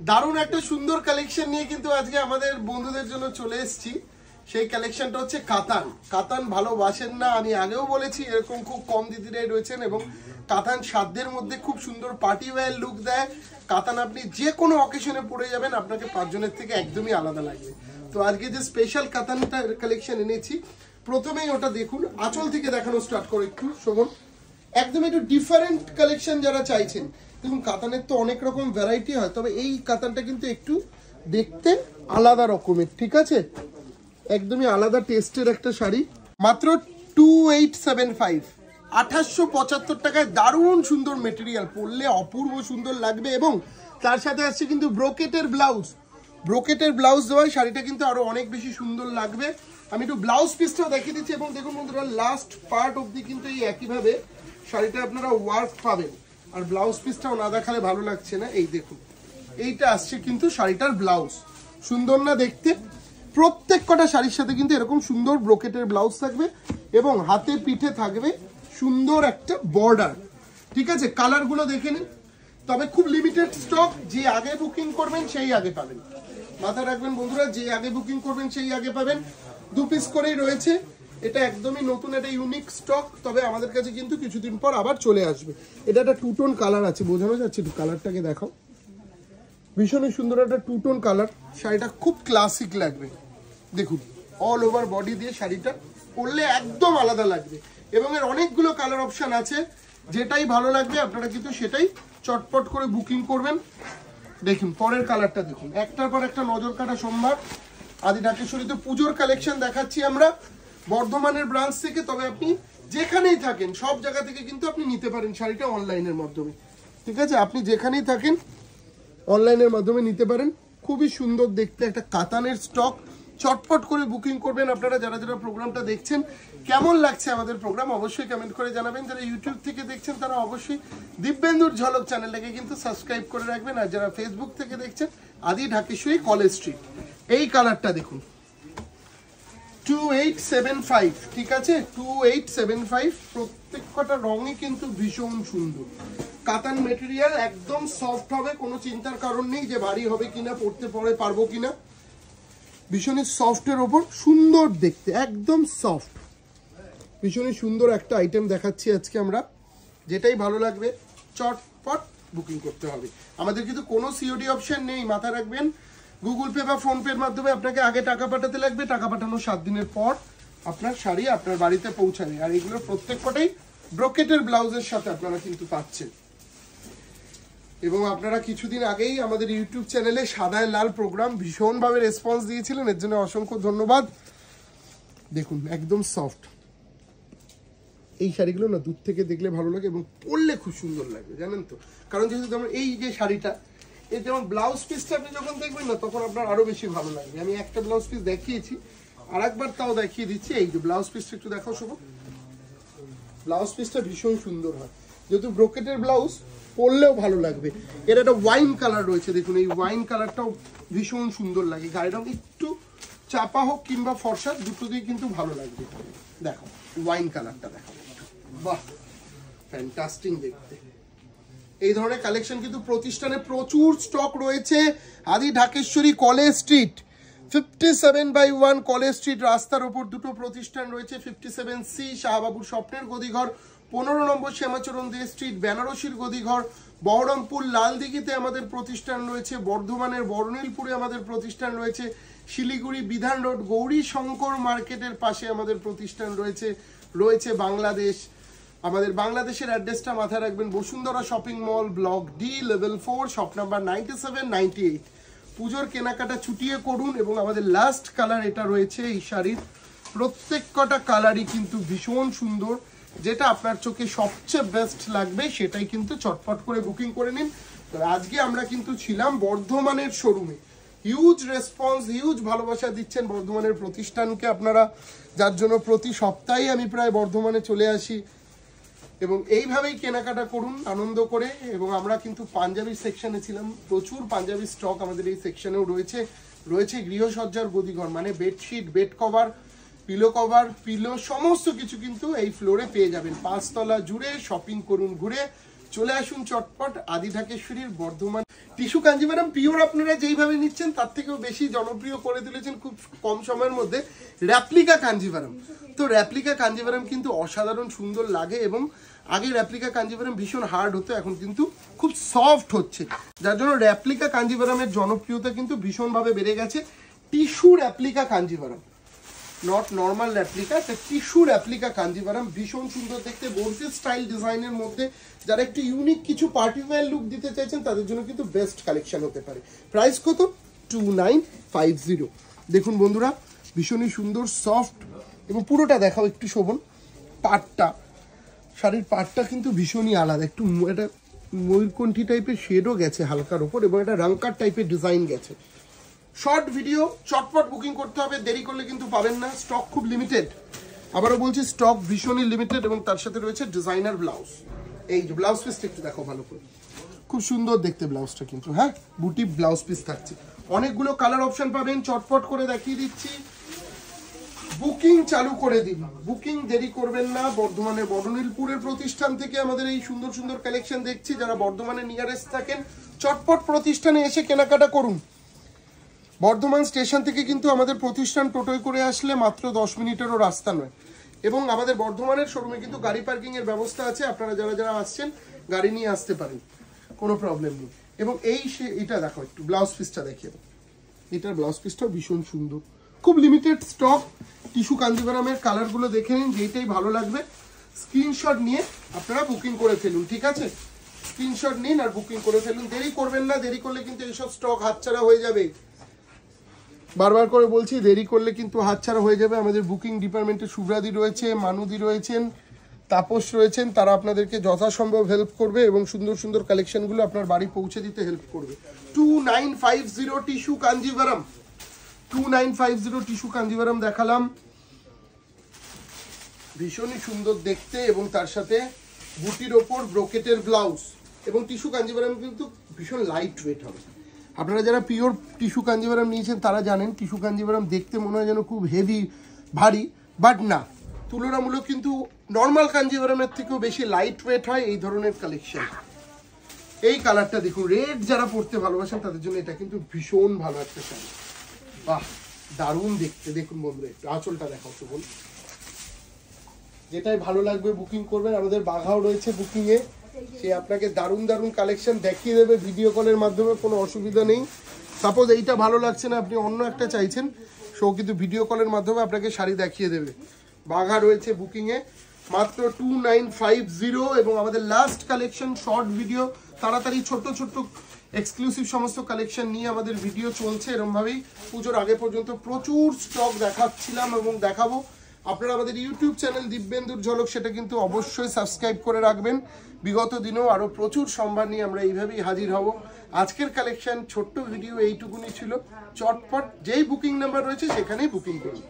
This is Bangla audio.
দারুণ একটা সুন্দর কালেকশন নিয়ে কিন্তু আজকে আমাদের বন্ধুদের জন্য চলে এসেছি। সেই কালেকশনটা হচ্ছে কাতান। কাতান ভালোবাসেন না আমি আগেও বলেছি, এরকম খুব কম দিদিরাই রয়েছেন এবং কাতান সাধ্যের মধ্যে খুব সুন্দর পার্টি ওয়্যার লুক দেয়। কাতান আপনি যে কোনো অকেশনে পরে যাবেন, আপনাকে 5 জনের থেকে একদমই আলাদা লাগবে। তো আজকে যে স্পেশাল কাতানটা কালেকশন এনেছি, প্রথমেই ওটা দেখুন, আঁচল থেকে দেখানো স্টার্ট করে একটু শোভন। একদম একটু ডিফারেন্ট কালেকশন যারা চাইছেন, দেখুন কাতানের তো অনেক রকম ভ্যারাইটি হয়, তবে এই কাতানটা কিন্তু একটু দেখতে আলাদা রকমের, ঠিক আছে? একদমই আলাদা টেস্টের একটা শাড়ি, মাত্র 2875, 2875 টাকায় দারুণ সুন্দর মেটেরিয়াল, পরলে অপূর্ব সুন্দর লাগবে। এবং তার সাথে আসছে কিন্তু ব্রোকেটের ব্লাউজ, ব্রোকেটের ব্লাউজ দেওয়ায় শাড়িটা কিন্তু আরো অনেক বেশি সুন্দর লাগবে। আমি একটু ব্লাউজ পিসটাও দেখিয়ে দিচ্ছি এবং দেখুন বন্ধুরা লাস্ট পার্ট অবধি কিন্তু এই একইভাবে শাড়িটা আপনারা ওয়ার্ক পাবেন। আর ব্লাউজ পিসটাও না দেখালে ভালো লাগছে না, এই দেখুন এইটা আসছে কিন্তু শাড়িটার ব্লাউজ। সুন্দর না দেখতে? প্রত্যেক কটা শাড়ির সাথে কিন্তু এরকম সুন্দর ব্রোকেটের ব্লাউজ থাকবে এবং হাতে পিঠে থাকবে সুন্দর একটা বর্ডার, ঠিক আছে? কালারগুলো দেখে নিন, তবে খুব লিমিটেড স্টক, যে আগে বুকিং করবেন সেই আগে পাবেন। মাথায় রাখবেন বন্ধুরা, যে আগে বুকিং করবেন সেই আগে পাবেন। 2 পিস করেই রয়েছে, এটা একদমই নতুন, এটা ইউনিক স্টক, তবে আমাদের কাছে কিন্তু কিছুদিন পর আবার চলে আসবে। এটা একটা 2 টোন কালার আছে, বোঝানো যাচ্ছে? একটু কালারটাকে দেখাও, ভীষণই সুন্দর একটা 2 টোন কালার। শাড়িটা খুব ক্লাসিক লাগবে, দেখুন অল ওভার বডি দিয়ে শাড়িটা পরলে একদম আলাদা লাগবে এবং এর অনেকগুলো কালার অপশন আছে, যেটাই ভালো লাগবে আপনারা কিন্তু সেটাই চটপট করে বুকিং করবেন। দেখুন পরের কালারটা দেখুন, একটার পর একটা নজর কাটা সম্ভার। আদি ঢাকেশ্বরীতে পুজোর কালেকশন দেখাচ্ছি আমরা বর্ধমানের ব্রাঞ্চ থেকে, তবে আপনি যেখানেই থাকেন সব জায়গা থেকে কিন্তু আপনি নিতে পারেন শাড়িটা অনলাইনের মাধ্যমে, ঠিক আছে? আপনি যেখানেই থাকেন অনলাইনের মাধ্যমে নিতে পারেন। খুবই সুন্দর দেখতে একটা কাতানের স্টক, চটপট করে বুকিং করবেন। আপনারা যারা যারা প্রোগ্রামটা দেখছেন, কেমন লাগছে আমাদের প্রোগ্রাম অবশ্যই কমেন্ট করে জানাবেন। যারা ইউটিউব থেকে দেখছেন তারা অবশ্যই দিব্যেন্দুর ঝলক চ্যানেলটাকে কিন্তু সাবস্ক্রাইব করে রাখবেন। আর যারা ফেসবুক থেকে দেখছেন, আদি ঢাকেশ্বরী কলেজ স্ট্রিট। এই কালারটা দেখুন 2875, ঠিক আছে? 2875, প্রত্যেক কটা রঙই কিন্তু ভীষণ সুন্দর। কাতান মেটেরিয়াল একদম সফট হবে, কোনো চিন্তার কারণ নেই যে ভারী হবে কিনা, পরতে পরে পারবো কিনা। ভীষণই সফটের ওপর সুন্দর দেখতে, একদম সফট, ভীষণই সুন্দর একটা আইটেম দেখাচ্ছি আজকে আমরা। যেটাই ভালো লাগবে চটপট বুকিং করতে হবে। আমাদের কিন্তু কোনো সিওডি অপশন নেই, মাথায় রাখবেন। গুগল পে বা ফোনপের মাধ্যমে আপনাকে আগে টাকা পাঠাতে লাগবে, টাকা পাঠানোর 7 দিনের পর আপনার শাড়ি আপনার বাড়িতে পৌঁছাবে। আর এগুলোর প্রত্যেকটাই ব্রোকেটের ব্লাউজের সাথে আপনারা কিন্তু পাচ্ছেন। এবং আপনারা কিছুদিন আগেই আমাদের ইউটিউব চ্যানেলে সাদায় লাল প্রোগ্রাম ভীষণভাবে রেসপন্স দিয়েছিলেন, এর জন্য অসংখ্য ধন্যবাদ। দেখুন একদম সফট, এই শাড়িগুলো না দূর থেকে দেখলে ভালো লাগে এবং পরলে খুব সুন্দর লাগবে, জানেন তো? কারণ যেহেতু যেমন এই যে শাড়িটা, এর যেমন ব্লাউজ পিসটা আপনি যখন দেখবেন না, তখন আপনার আরো বেশি ভালো লাগবে। আমি একটা ব্লাউজ পিস দেখিয়েছি, আর একবার তাও দেখিয়ে দিচ্ছি। এই যে ব্লাউজ পিসটা একটু দেখাও শুভ, ব্লাউজ পিসটা ভীষণ সুন্দর হয়, যেহেতু ব্রোকেটের ব্লাউজ পরলেও ভালো লাগবে। এর একটা ওয়াইন কালার রয়েছে, দেখুন এই ওয়াইন কালারটাও ভীষণ সুন্দর লাগে। গায়ের রং একটু চাপা হোক কিংবা ফর্সা, দুটো দিয়ে কিন্তু ভালো লাগবে। দেখো ওয়াইন কালারটা দেখো, বাহ ফ্যান্টাস্টিক দেখতে। এই ধরনের কালেকশন কিন্তু প্রতিষ্ঠানে প্রচুর স্টক রয়েছে। আদি Dhakeshwari college street, 57/1 college street রাস্তার ওপর দুটো প্রতিষ্ঠান রয়েছে। 57C শাহবাবুর স্বপ্নের গদিঘর, 15 নম্বর শ্যামাচরণ দে স্ট্রিট বেনারসির গদিঘর, বহরমপুর লালদিঘিতে আমাদের প্রতিষ্ঠান রয়েছে, বর্ধমানের বর্ণিলপুরে আমাদের প্রতিষ্ঠান রয়েছে, শিলিগুড়ি বিধান রোড গৌরী শঙ্কর মার্কেটের পাশে আমাদের প্রতিষ্ঠান রয়েছে বাংলাদেশ। আমাদের বাংলাদেশের অ্যাড্রেসটা মাথায় রাখবেন, Bashundhara shopping mall, block D, level 4, shop number 97, 98। পুজোর কেনাকাটা ছুটিয়ে করুন। এবং আমাদের লাস্ট কালার এটা রয়েছে এই শাড়ির, প্রত্যেক কটা কালারই কিন্তু ভীষণ সুন্দর, যেটা আপনার চোখে সবচেয়ে বেস্ট লাগবে সেটাই কিন্তু চটপট করে বুকিং করে নিন। তো আজকে আমরা কিন্তু ছিলাম বর্ধমানের শোরুমে, হিউজ রেসপন্স, হিউজ ভালোবাসা দিচ্ছেন বর্ধমানের প্রতিষ্ঠানকে আপনারা, যার জন্য প্রতি সপ্তাহে আমি প্রায় বর্ধমানে চলে আসি। এবং এইভাবেই কেনাকাটা করুন আনন্দ করে। এবং আমরা কিন্তু পাঞ্জাবি সেকশনে ছিলাম, প্রচুর পাঞ্জাবি স্টক আমাদের এই সেকশনেও রয়েছে গৃহসজ্জার গদিঘর, মানে বেডশিট, বেড কভার, পিলো সমস্ত কিছু কিন্তু এই ফ্লোরে পেয়ে যাবেন। 5 তলা জুড়ে শপিং করুন ঘুরে, চলে আসুন চটপট আদি ঢাকেশ্বরীর বর্ধমান। টিস্যু কাঞ্জিভারাম পিওর আপনারা যেইভাবে নিচ্ছেন তার থেকেও বেশি জনপ্রিয় করে তুলেছেন খুব কম সময়ের মধ্যে রেপ্লিকা কাঞ্জিভারাম। তো রেপ্লিকা কাঞ্জিভারাম কিন্তু অসাধারণ সুন্দর লাগে, এবং আগে রেপ্লিকা কাঞ্জিভারাম ভীষণ হার্ড হতো, এখন কিন্তু খুব সফট হচ্ছে, যার জন্য রেপ্লিকা কাঞ্জিভারামের জনপ্রিয়তা কিন্তু ভীষণভাবে বেড়ে গেছে। Tissue replica Kanjivaram, not normal replica, tissue replica Kanjivaram ভীষণ সুন্দর দেখতে, বোর্সেস স্টাইল ডিজাইনের মধ্যে যারা একটু ইউনিক কিছু পার্টিকুলার লুক দিতে চাইছেন তাদের জন্য কিন্তু বেস্ট কালেকশন হতে পারে। প্রাইস কত? 2950। দেখুন বন্ধুরা, ভীষণই সুন্দর সফট, এবং পুরোটা দেখাও একটু শোভন। পাটটা, শাড়ির পাটটা কিন্তু ভীষণই আলাদা, একটু এটা ময়ূরকণ্ঠী টাইপের শেডও গেছে হালকার ওপর, এবং এটা রাঙ্কার টাইপের ডিজাইন গেছে। শর্ট ভিডিও, চটপট বুকিং করতে হবে, দেরি করলে কিন্তু পাবেন না, স্টক খুব লিমিটেড। আবারও বলছি, স্টক ভীষণই লিমিটেড, এবং তার সাথে রয়েছে ডিজাইনার ব্লাউজ। এই যে ব্লাউজ পিসটা একটু দেখো ভালো করে, খুব সুন্দর দেখতে ব্লাউজটা কিন্তু, হ্যাঁ বুটি ব্লাউজ পিস থাকছে। অনেকগুলো কালার অপশন পাবেন, চটপট করে দেখিয়ে দিচ্ছি। বুকিং চালু করে দিন, বুকিং দেরি করবেন না। বর্ধমানের বড়নীলপুরের প্রতিষ্ঠান থেকে আমাদের এই সুন্দর সুন্দর কালেকশন দেখছি। যারা বর্ধমানে নিয়ারেস্ট থাকেন, চটপট প্রতিষ্ঠানে এসে কেনাকাটা করুন। বর্ধমান স্টেশন থেকে কিন্তু আমাদের প্রতিষ্ঠান টোটোয় করে আসলে মাত্র 10 মিনিটেরও রাস্তা নয়, এবং আমাদের বর্ধমানের শোরুমে কিন্তু গাড়ি পার্কিং এর ব্যবস্থা আছে। আপনারা যারা যারা আসছেন গাড়ি নিয়ে আসতে পারেন, কোনো প্রবলেম নেই। এবং এটা দেখো, একটু ব্লাউজ পিসটা দেখিয়ে দাও। এটার ব্লাউজ পিসটাও ভীষণ সুন্দর, খুব লিমিটেড স্টক। টিস্যু কাঞ্জিভারামের কালারগুলো দেখে নিন, যেইটাই ভালো লাগবে স্ক্রিনশট নিয়ে আপনারা বুকিং করে ফেলুন, ঠিক আছে? স্ক্রিনশট নিন আর বুকিং করে ফেলুন, দেরি করবেন না। দেরি করলে কিন্তু এইসব স্টক হাতছাড়া হয়ে যাবে। বারবার করে বলছি, দেরি করলে কিন্তু হাতছাড়া হয়ে যাবে। আমাদের বুকিং ডিপার্টমেন্টে শুভ্রাদি রয়েছে, মানুদি রয়েছেন, তাপস রয়েছেন, তারা আপনাদেরকে যথাসম্ভব হেল্প করবে এবং সুন্দর সুন্দর কালেকশনগুলো আপনার বাড়ি পৌঁছে দিতে হেল্প করবে। 2950 টিস্যু কাঞ্জিভারাম, 2950 টিস্যু কাঞ্জিভারাম দেখালাম, ভীষণই সুন্দর দেখতে, এবং তার সাথে বুটির ওপর ব্রোকেটের ব্লাউজ। এবং টিস্যু কাঞ্জিভারাম কিন্তু ভীষণ লাইট ওয়েট হবে। আপনারা যারা পিওর টিস্যু কাঞ্জিভারাম নিয়েছেন তারা জানেন টিস্যু কাঞ্জিভারাম দেখতে মনে হয় যেন খুব হেভি ভারী, বাট না, তুলনামূলক কিন্তু নর্মাল কাঞ্জিভারামের থেকেও বেশি লাইট ওয়েট হয় এই ধরনের কালেকশন। এই কালারটা দেখুন, রেড যারা পরতে ভালোবাসেন তাদের জন্য এটা কিন্তু ভীষণ ভালো একটা শাড়ি। বাহ, দারুণ দেখতে। দেখুন বন্ধুরা, একটু আঁচলটা দেখাও তো বল, যেটাই ভালো লাগবে বুকিং করবেন। আমাদের বাঘাও রয়েছে বুকিংয়ে, সে আপনাকে দারুণ দারুণ কালেকশন দেখিয়ে দেবে ভিডিও কলের মাধ্যমে, কোনো অসুবিধা নেই। সাপোজ এইটা ভালো লাগছে না, আপনি অন্য একটা চাইছেন, সো কিন্তু ভিডিও কলের মাধ্যমে আপনাকে শাড়ি দেখিয়ে দেবে। বাঘা রয়েছে বুকিংয়ে, মাত্র 2950। এবং আমাদের লাস্ট কালেকশন শর্ট ভিডিও, তাড়াতাড়ি ছোট্ট ছোট্ট এক্সক্লুসিভ সমস্ত কালেকশন নিয়ে আমাদের ভিডিও চলছে। এরকমভাবেই পুজোর আগে পর্যন্ত প্রচুর স্টক দেখাচ্ছিলাম এবং দেখাবো। আপনারা আমাদের ইউটিউব চ্যানেল দিব্যেন্দুর ঝলক, সেটা কিন্তু অবশ্যই সাবস্ক্রাইব করে রাখবেন। বিগত দিনেও আরও প্রচুর সম্ভার নিয়ে আমরা এইভাবেই হাজির হব। আজকের কালেকশন ছোট্ট ভিডিও এইটুকুনি ছিল। চটপট যেই বুকিং নাম্বার রয়েছে সেখানেই বুকিং করুন।